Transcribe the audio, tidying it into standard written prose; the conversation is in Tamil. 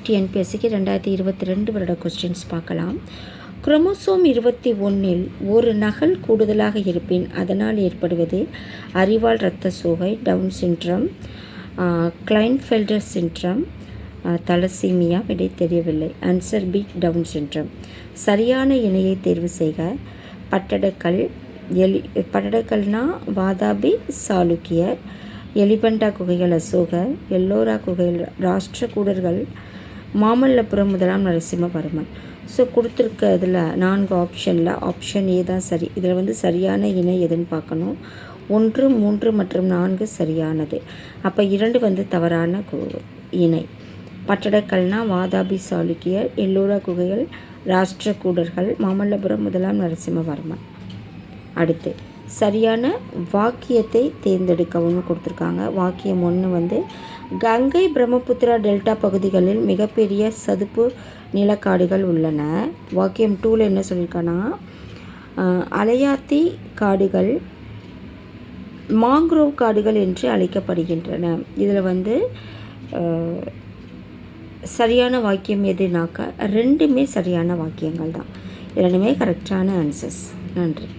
டிஎன்பிஎஸ்சிக்கு 2022 வருட கொஸ்டின்ஸ் பார்க்கலாம். குரோமோசோம் 21இல் ஒரு நகல் கூடுதலாக இருப்பின் அதனால் ஏற்படுவது அறிவால் இரத்த சோகை, Down syndrome, Klinefelter syndrome, thalassaemia. விடை தெரியவில்லை. Answer B, Down syndrome. சரியான இணையை தேர்வு செய்க. பட்டடக்கல். பட்டடக்கல்னா வாதாபி சாளுக்கியர், எலிபண்டா குகைகள் அசோகர், எல்லோரா குகைகள் ராஷ்டிரகூடர்கள், மாமல்லபுரம் முதலாம் நரசிம்மவர்மன். ஸோ கொடுத்துருக்கிறதுல 4 ஆப்ஷனில் ஆப்ஷன் ஏ தான் சரி. இதில் சரியான இணை எதுன்னு பார்க்கணும். 1, 3 மற்றும் 4 சரியானது. அப்போ 2 தவறான இணை. பட்டடக்கல்னா வாதாபி சாளுக்கியர், எல்லோரா குகைகள் ராஷ்டிரகூடர்கள், மாமல்லபுரம் முதலாம் நரசிம்மவர்மன். அடுத்து சரியான வாக்கியத்தை தேர்ந்தெடுக்கவும் கொடுத்துருக்காங்க. வாக்கியம் 1 கங்கை பிரம்மபுத்திரா டெல்டா பகுதிகளில் மிகப்பெரிய சதுப்பு நிலக்காடுகள் உள்ளன. வாக்கியம் 2 என்ன சொல்லியிருக்காங்கன்னா, அலையாத்தி காடுகள் மாங்க்ரோவ் காடுகள் என்று அழைக்கப்படுகின்றன. இதில் சரியான வாக்கியம் எதுனாக்கா 2மே சரியான வாக்கியங்கள் தான். 2மே கரெக்டான ஆன்சர்ஸ். நன்றி.